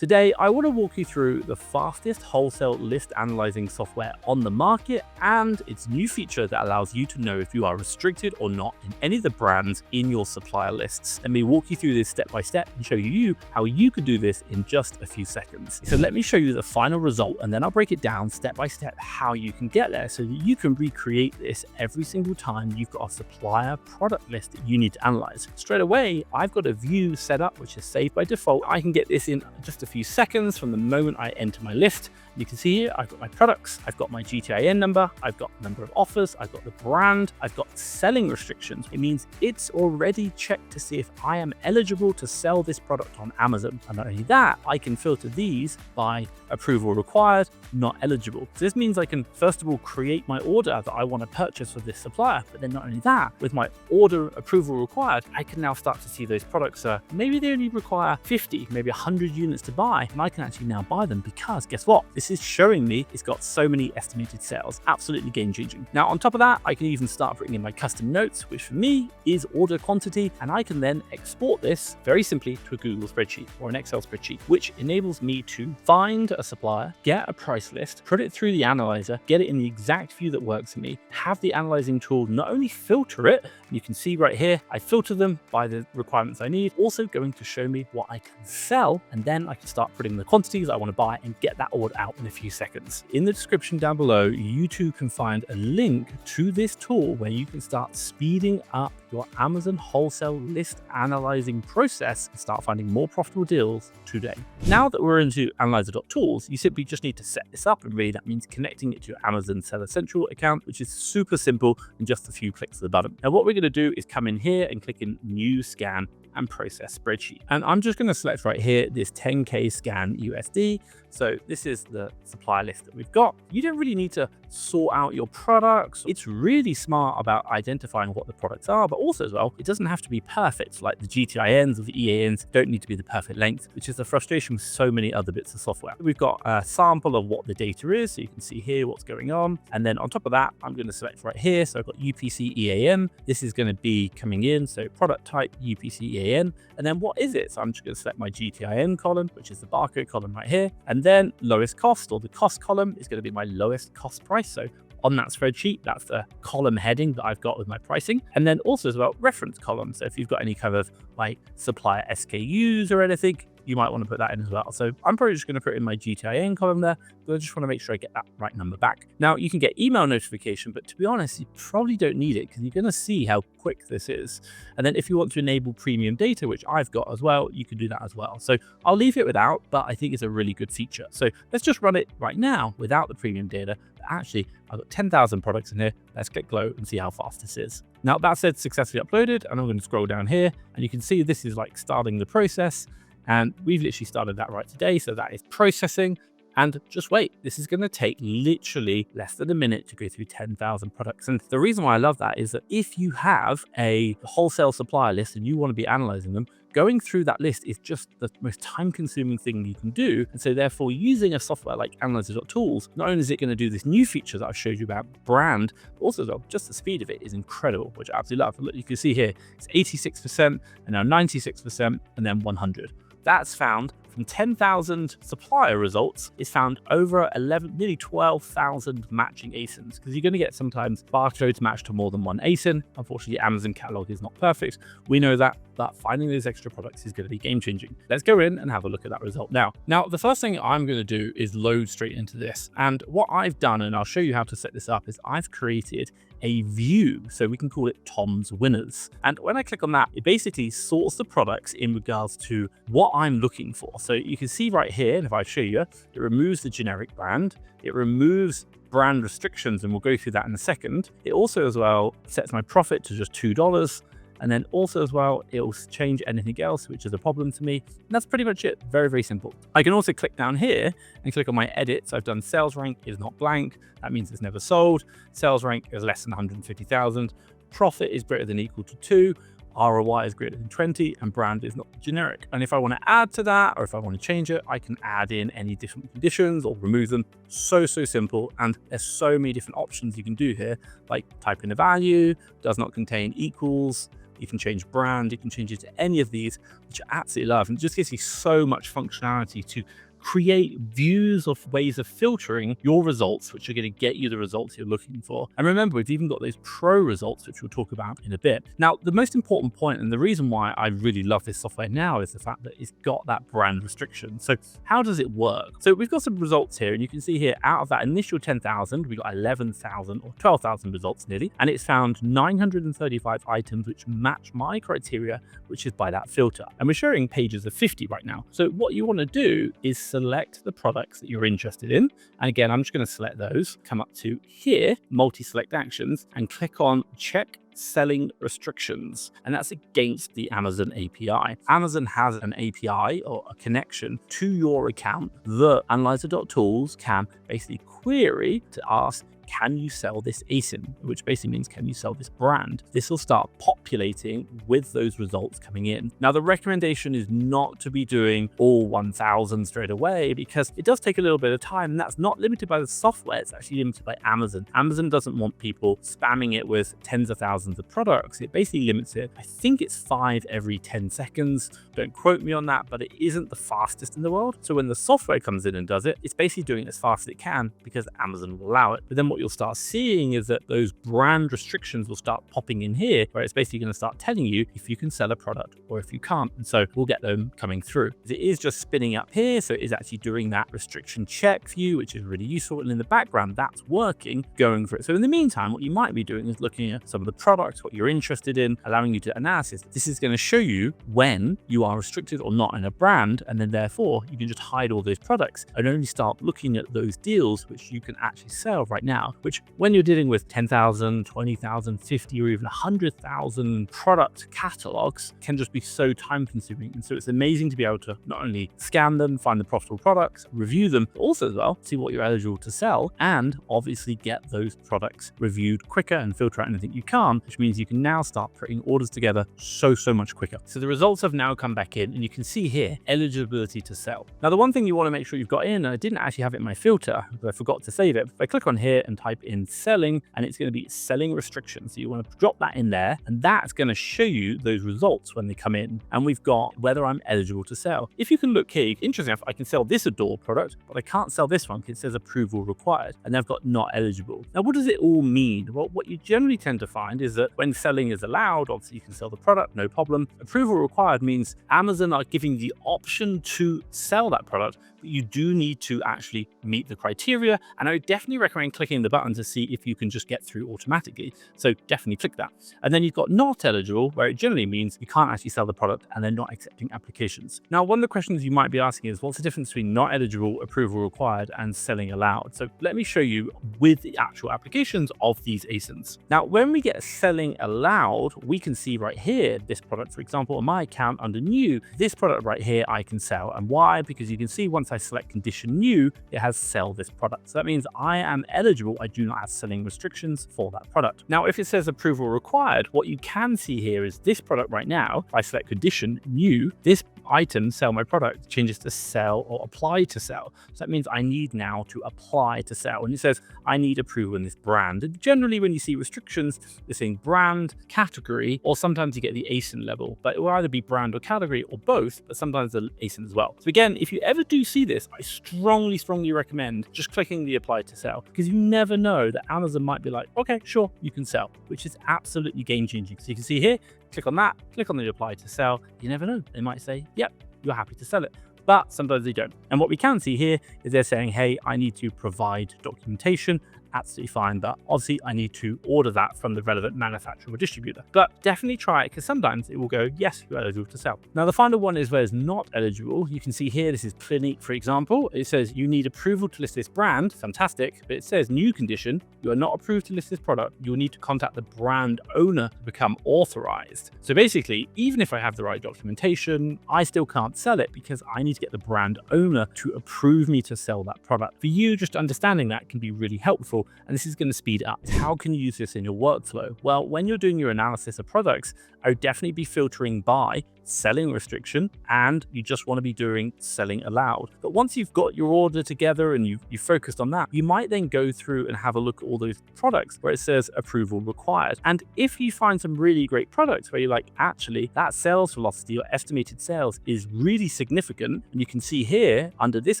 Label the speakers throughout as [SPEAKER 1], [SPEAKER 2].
[SPEAKER 1] Today, I want to walk you through the fastest wholesale list analyzing software on the market and its new feature that allows you to know if you are restricted or not in any of the brands in your supplier lists. Let me walk you through this step by step and show you how you could do this in just a few seconds. So let me show you the final result, and then I'll break it down step by step how you can get there so that you can recreate this every single time you've got a supplier product list that you need to analyze. Straight away, I've got a view set up which is saved by default. I can get this in just a few seconds from the moment I enter my list. You can see here, I've got my products, I've got my GTIN number, I've got the number of offers, I've got the brand, I've got selling restrictions. It means it's already checked to see if I am eligible to sell this product on Amazon. And not only that, I can filter these by approval required, not eligible. So this means I can first of all create my order that I want to purchase for this supplier. But then not only that, with my order approval required, I can now start to see those products maybe they only require 50, maybe 100 units to buy, and I can actually now buy them because guess what? This is showing me it's got so many estimated sales. Absolutely game changing. Now on top of that, I can even start putting in my custom notes, which for me is order quantity, and I can then export this very simply to a Google spreadsheet or an Excel spreadsheet, which enables me to find a supplier, get a price list, put it through the analyzer, get it in the exact view that works for me, have the analyzing tool not only filter it, you can see right here, I filter them by the requirements I need, also going to show me what I can sell, and then I can start putting the quantities I want to buy and get that order out in a few seconds. In the description down below, you too can find a link to this tool where you can start speeding up your Amazon wholesale list analyzing process and start finding more profitable deals today. Now that we're into analyzer.tools, you simply just need to set this up, and really that means connecting it to your Amazon Seller Central account, which is super simple in just a few clicks of the button. Now what we're going to do is come in here and click in New Scan and Process Spreadsheet. And I'm just going to select right here this 10K scan USD. So this is the supplier list that we've got. You don't really need to sort out your products. It's really smart about identifying what the products are, but also as well, it doesn't have to be perfect. Like the GTINs or the EANs don't need to be the perfect length, which is the frustration with so many other bits of software. We've got a sample of what the data is, so you can see here what's going on. And then on top of that, I'm going to select right here. So I've got UPC EAN. This is going to be coming in. So product type UPC EAN. And then what is it? So I'm just going to select my GTIN column, which is the barcode column right here. And then lowest cost, or the cost column, is going to be my lowest cost price. So on that spreadsheet, that's the column heading that I've got with my pricing. And then also as well, reference column. So if you've got any kind of like supplier SKUs or anything, you might want to put that in as well. So I'm probably just going to put in my GTIN column there, but I just want to make sure I get that right number back. Now you can get email notification, but to be honest, you probably don't need it because you're going to see how quick this is. And then if you want to enable premium data, which I've got as well, you can do that as well. So I'll leave it without, but I think it's a really good feature. So let's just run it right now without the premium data. But actually, I've got 10,000 products in here. Let's click go and see how fast this is. Now that said, successfully uploaded, and I'm going to scroll down here and you can see this is like starting the process. And we've literally started that right today. So that is processing. And just wait, this is going to take literally less than a minute to go through 10,000 products. And the reason why I love that is that if you have a wholesale supplier list and you want to be analyzing them, going through that list is just the most time-consuming thing you can do. And so therefore, using a software like Analyzer.tools, not only is it going to do this new feature that I've showed you about brand, but also as well, just the speed of it is incredible, which I absolutely love. Look, you can see here, it's 86%, and now 96%, and then 100. That's found from 10,000 supplier results, is found over 11, nearly 12,000 matching ASINs, because you're going to get sometimes barcodes matched to more than one ASIN. Unfortunately, Amazon catalog is not perfect. We know that, but finding those extra products is going to be game changing. Let's go in and have a look at that result now. Now, the first thing I'm going to do is load straight into this. And what I've done, and I'll show you how to set this up, is I've created a view, so we can call it Tom's Winners. And when I click on that, it basically sorts the products in regards to what I'm looking for. So you can see right here, and if I show you, it removes the generic brand, it removes brand restrictions, and we'll go through that in a second. It also as well sets my profit to just $2. And then also as well, it'll change anything else, which is a problem to me. And that's pretty much it. Very, very simple. I can also click down here and click on my edits. I've done sales rank is not blank. That means it's never sold. Sales rank is less than 150,000. Profit is greater than or equal to 2. ROI is greater than 20, and brand is not generic. And if I want to add to that, or if I want to change it, I can add in any different conditions or remove them. So simple. And there's so many different options you can do here, like type in a value, does not contain equals, you can change brand, you can change it to any of these, which I absolutely love. And it just gives you so much functionality to create views of ways of filtering your results, which are going to get you the results you're looking for. And remember, we've even got those pro results, which we'll talk about in a bit. Now, the most important point, and the reason why I really love this software now, is the fact that it's got that brand restriction. So how does it work? So we've got some results here, and you can see here, out of that initial 10,000, we got 11,000 or 12,000 results nearly, and it's found 935 items which match my criteria, which is by that filter. And we're showing pages of 50 right now. So what you want to do is select the products that you're interested in. And again, I'm just going to select those, come up to here, multi-select actions, and click on check selling restrictions, and that's against the Amazon API. Amazon has an API or a connection to your account that Analyzer.tools can basically query to ask, can you sell this ASIN, which basically means, can you sell this brand? This will start populating with those results coming in. Now, the recommendation is not to be doing all 1,000 straight away, because it does take a little bit of time, and that's not limited by the software. It's actually limited by Amazon. Amazon doesn't want people spamming it with tens of thousands of products. It basically limits it. I think it's 5 every 10 seconds. Don't quote me on that, but it isn't the fastest in the world. So when the software comes in and does it, it's basically doing it as fast as it can because Amazon will allow it. But then what you'll start seeing is that those brand restrictions will start popping in here, where it's basically going to start telling you if you can sell a product or if you can't. And so we'll get them coming through. It is just spinning up here, so it is actually doing that restriction check for you, which is really useful. And in the background, that's working, going for it. So in the meantime, what you might be doing is looking at some of the products, what you're interested in, allowing you to analysis. This is going to show you when you are restricted or not in a brand, and then therefore you can just hide all those products and only start looking at those deals which you can actually sell right now, which when you're dealing with 10,000, 20,000, 50, or even 100,000 product catalogs can just be so time consuming. And so it's amazing to be able to not only scan them, find the profitable products, review them, but also as well, see what you're eligible to sell, and obviously get those products reviewed quicker and filter out anything you can't, which means you can now start putting orders together so much quicker. So the results have now come back in, and you can see here, eligibility to sell. Now, the one thing you want to make sure you've got in, and I didn't actually have it in my filter, but I forgot to save it. If I click on here and type in selling, and it's going to be selling restrictions. So you want to drop that in there, and that's going to show you those results when they come in. And we've got whether I'm eligible to sell. If you can look here, interesting enough, I can sell this Adore product, but I can't sell this one because it says approval required, and they've got not eligible. Now, what does it all mean? Well, what you generally tend to find is that when selling is allowed, obviously you can sell the product, no problem. Approval required means Amazon are giving the option to sell that product, but you do need to actually meet the criteria. And I would definitely recommend clicking the button to see if you can just get through automatically. So definitely click that. And then you've got not eligible, where it generally means you can't actually sell the product and they're not accepting applications. Now, one of the questions you might be asking is, what's the difference between not eligible, approval required, and selling allowed? So let me show you with the actual applications of these ASINs. Now, when we get selling allowed, we can see right here, this product, for example, on my account under new, this product right here, I can sell. And why? Because you can see once I select condition new, it has sell this product. So that means I am eligible. I do not have selling restrictions for that product. Now, if it says approval required, what you can see here is this product right now, if I select condition new, this item, sell my product, changes to sell or apply to sell. So that means I need now to apply to sell. And it says I need approval in this brand. And generally, when you see restrictions, you're saying brand, category, or sometimes you get the ASIN level, but it will either be brand or category or both, but sometimes the ASIN as well. So again, if you ever do see this, I strongly recommend just clicking the apply to sell, because you never know that Amazon might be like, okay, sure, you can sell, which is absolutely game changing. So you can see here, click on that, click on the apply to sell. You never know. They might say, yep, you're happy to sell it. But sometimes they don't. And what we can see here is they're saying, hey, I need to provide documentation. Absolutely fine, but obviously I need to order that from the relevant manufacturer or distributor. But definitely try it, because sometimes it will go, yes, you're eligible to sell. Now, the final one is where it's not eligible. You can see here, this is Clinique, for example. It says you need approval to list this brand. Fantastic. But it says new condition, you are not approved to list this product. You will need to contact the brand owner to become authorized. So basically, even if I have the right documentation, I still can't sell it because I need to get the brand owner to approve me to sell that product. For you, just understanding that can be really helpful. And this is going to speed up. How can you use this in your workflow? Well, when you're doing your analysis of products, I would definitely be filtering by selling restriction, and you just want to be doing selling allowed. But once you've got your order together and you've focused on that, you might then go through and have a look at all those products where it says approval required. And if you find some really great products where you're like, actually, that sales velocity or estimated sales is really significant, and you can see here under this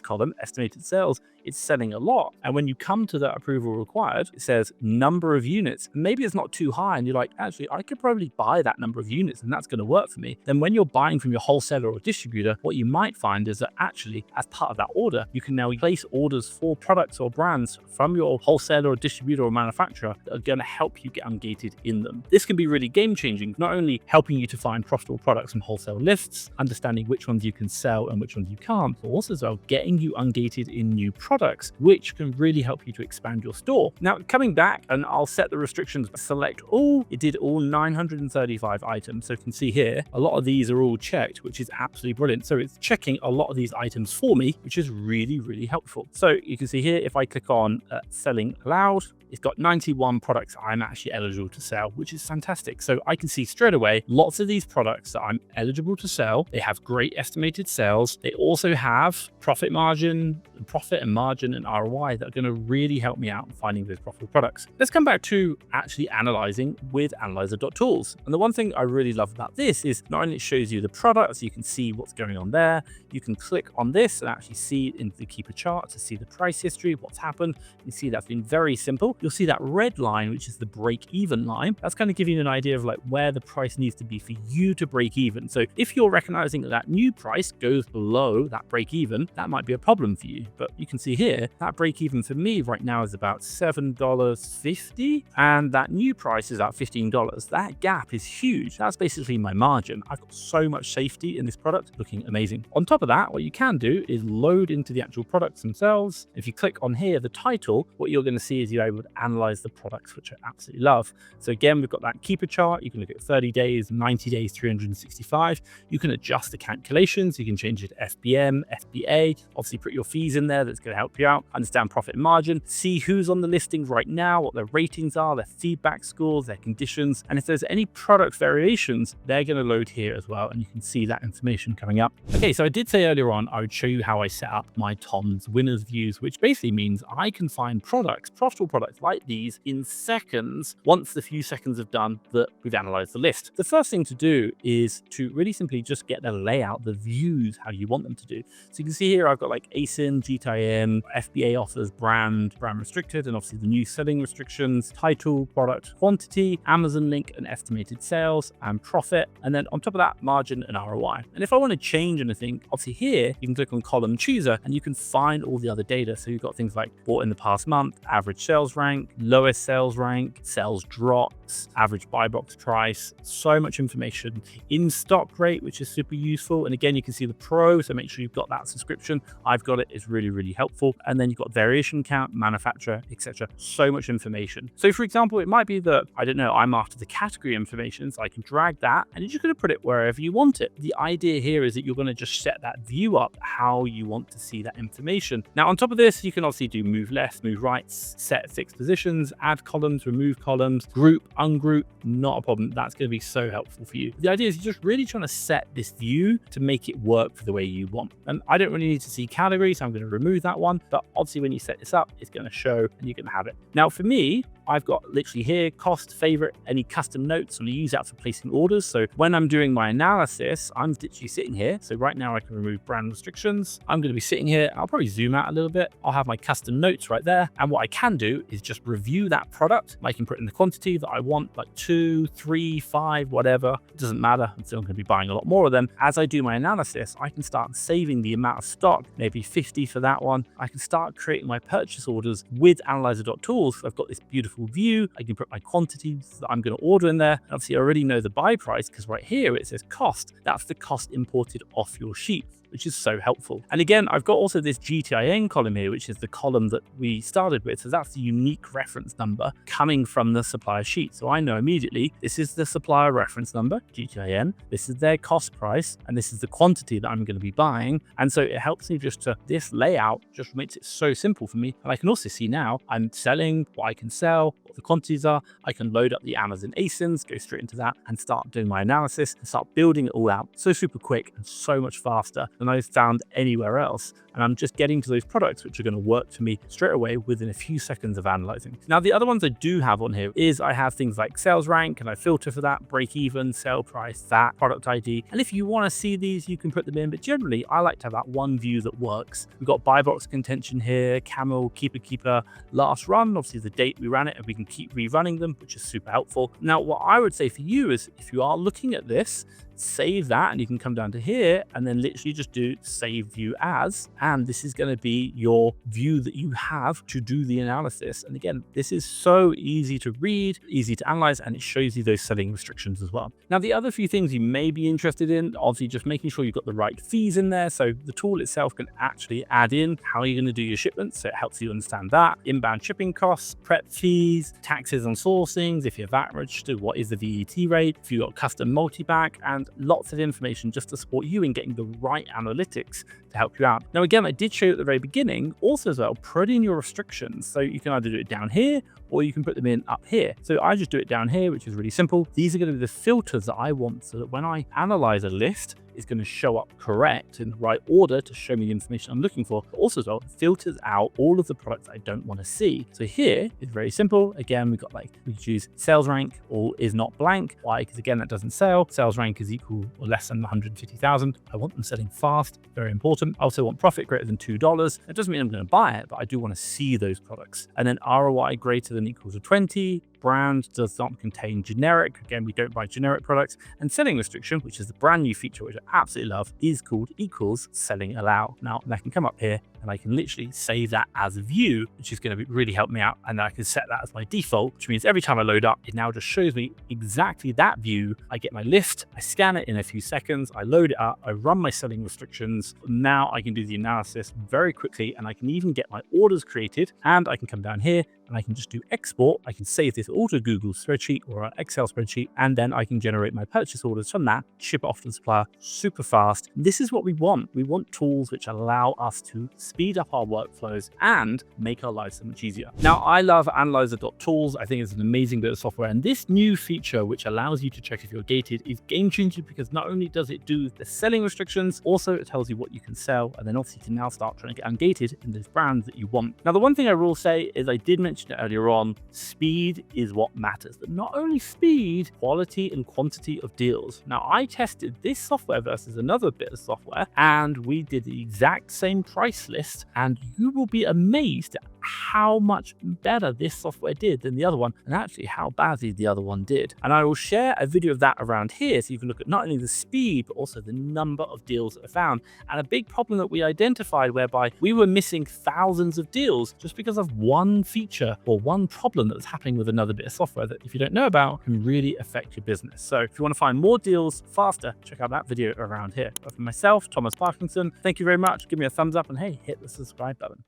[SPEAKER 1] column, estimated sales, it's selling a lot. And when you come to that approval required, it says number of units. Maybe it's not too high and you're like, actually, I could probably buy that number of units and that's going to work for me. Then when you're buying from your wholesaler or distributor, what you might find is that actually, as part of that order, you can now place orders for products or brands from your wholesaler or distributor or manufacturer that are going to help you get ungated in them. This can be really game changing, not only helping you to find profitable products from wholesale lists, understanding which ones you can sell and which ones you can't, but also as well getting you ungated in new products, which can really help you to expand your store. Now, coming back, and I'll set the restrictions, select all, it did all 935 items. So you can see here, a lot of these are all checked, which is absolutely brilliant. So it's checking a lot of these items for me, which is really, really helpful. So you can see here, if I click on selling allowed, it's got 91 products I'm actually eligible to sell, which is fantastic. So I can see straight away lots of these products that I'm eligible to sell. They have great estimated sales. They also have profit margin, profit and margin and ROI that are going to really help me out in finding those profitable products. Let's come back to actually analyzing with analyzer.tools. And the one thing I really love about this is not only it shows you the products, you can see what's going on there. You can click on this and actually see into the keeper chart to see the price history, what's happened. You see that's been very simple. You'll see that red line, which is the break even line. That's kind of giving you an idea of like where the price needs to be for you to break even. So if you're recognizing that new price goes below that break even, that might be a problem for you. But you can see here that break even for me right now is about $7.50, and that new price is at $15. That gap is huge. That's basically my margin. I've got so much safety in this product, looking amazing. On top of that, what you can do is load into the actual products themselves. If you click on here, the title, what you're going to see is you're able to analyze the products, which I absolutely love. So again, we've got that keeper chart. You can look at 30 days, 90 days, 365. You can adjust the calculations. You can change it to FBM, FBA, obviously put your fees in there. That's going to help you out. Understand profit and margin, see who's on the listing right now, what their ratings are, their feedback scores, their conditions. And if there's any product variations, they're going to load here as well. And you can see that information coming up. Okay, so I did say earlier on, I would show you how I set up my Tom's winners views, which basically means I can find products, profitable products like these in seconds once the few seconds have done that we've analyzed the list. The first thing to do is to really simply just get the layout, the views, how you want them to do. So you can see here, I've got like ASIN, GTIM, FBA offers, brand restricted, and obviously the new selling restrictions, title, product, quantity, Amazon link and estimated sales and profit. And then on top of that, margin and ROI. And if I want to change anything, obviously here, you can click on column chooser and you can find all the other data. So you've got things like bought in the past month, average sales rank, lowest sales rank, sales drops, average buy box price, so much information. In stock rate, which is super useful. And again, you can see the pro, so make sure you've got that subscription. I've got it, it's really, really helpful. And then you've got variation count, manufacturer, etc. So much information. So for example, it might be that, I don't know, I'm after the category information, so I can drag that and you're just going to put it wherever you want it. The idea here is that you're going to just set that view up how you want to see that information. Now, on top of this, you can obviously do move left, move right, set fixed positions, add columns, remove columns, group, ungroup, not a problem. That's going to be so helpful for you. The idea is you're just really trying to set this view to make it work for the way you want. And I don't really need to see categories, so I'm going to remove that one. But obviously when you set this up, it's going to show and you're going to have it. Now for me, I've got literally here, cost, favorite, any custom notes. I'm going to use that for placing orders. So when I'm doing my analysis, I'm literally sitting here. So right now I can remove brand restrictions. I'm going to be sitting here. I'll probably zoom out a little bit. I'll have my custom notes right there. And what I can do is just review that product. I can put in the quantity that I want, like 2, 3, 5, whatever. It doesn't matter. I'm still going to be buying a lot more of them. As I do my analysis, I can start saving the amount of stock, maybe 50 for that one. I can start creating my purchase orders with analyzer.tools. I've got this beautiful view. I can put my quantities that I'm going to order in there. And obviously I already know the buy price because right here it says cost. That's the cost imported off your sheet. which is so helpful. And again, I've got also this GTIN column here, which is the column that we started with. So that's the unique reference number coming from the supplier sheet. So I know immediately this is the supplier reference number, GTIN, this is their cost price, and this is the quantity that I'm going to be buying. And so it helps me just to, this layout just makes it so simple for me. And I can also see now I'm selling what I can sell, what the quantities are. I can load up the Amazon ASINs, go straight into that and start doing my analysis and start building it all out so super quick and so much faster than I've found anywhere else. And I'm just getting to those products which are going to work for me straight away within a few seconds of analyzing. Now, the other ones I do have on here is I have things like sales rank, and I filter for that, break even, sale price, that, product ID. And if you want to see these, you can put them in. But generally, I like to have that one view that works. We've got buy box contention here, camel, keeper, last run, obviously the date we ran it, and we can keep rerunning them, which is super helpful. Now, what I would say for you is if you are looking at this, save that, and you can come down to here and then literally just do save view as, and this is going to be your view that you have to do the analysis. And again, this is so easy to read, easy to analyze, and it shows you those selling restrictions as well. Now, the other few things you may be interested in, obviously just making sure you've got the right fees in there. So the tool itself can actually add in how you're going to do your shipments, so it helps you understand that, inbound shipping costs, prep fees, taxes on sourcings, if you're VAT registered, what is the VAT rate, if you've got custom multi-pack, and lots of information just to support you in getting the right analytics to help you out. Now, again, I did show you at the very beginning also as well, put in your restrictions. So you can either do it down here or you can put them in up here. So I just do it down here, which is really simple. These are going to be the filters that I want so that when I analyze a list, it's going to show up correct in the right order to show me the information I'm looking for. But also as well, it filters out all of the products I don't want to see. So here it's very simple. Again, we've got like, we choose sales rank or is not blank. Why? Because again, that doesn't sell. Sales rank is equal or less than 150,000. I want them selling fast, very important. I also want profit greater than $2. It doesn't mean I'm going to buy it, but I do want to see those products. And then ROI greater than equal to 20. Brand does not contain generic. Again, we don't buy generic products. And selling restriction, which is the brand new feature, which I absolutely love, is called equals selling allow. Now, I can come up here and I can literally save that as a view, which is going to really help me out. And I can set that as my default, which means every time I load up, it now just shows me exactly that view. I get my list, I scan it in a few seconds, I load it up, I run my selling restrictions. Now I can do the analysis very quickly, and I can even get my orders created, and I can come down here and I can just do export. I can save this all to a Google spreadsheet or an Excel spreadsheet, and then I can generate my purchase orders from that, ship it off to the supplier super fast. This is what we want. We want tools which allow us to speed up our workflows and make our lives so much easier. Now, I love analyzer.tools. I think it's an amazing bit of software, and this new feature which allows you to check if you're gated is game changing, because not only does it do the selling restrictions, also it tells you what you can sell, and then obviously you can now start trying to get ungated in those brands that you want. Now, the one thing I will say is I did mention it earlier on, speed is what matters, but not only speed, quality and quantity of deals. Now, I tested this software versus another bit of software, and we did the exact same price list, and you will be amazed at how much better this software did than the other one, and actually how badly the other one did. And I will share a video of that around here so you can look at not only the speed but also the number of deals that are found, and a big problem that we identified whereby we were missing thousands of deals just because of one feature or one problem that was happening with another bit of software that, if you don't know about, can really affect your business. So if you want to find more deals faster, check out that video around here. But for myself, Thomas Parkinson, thank you very much. Give me a thumbs up, and hey, hit the subscribe button.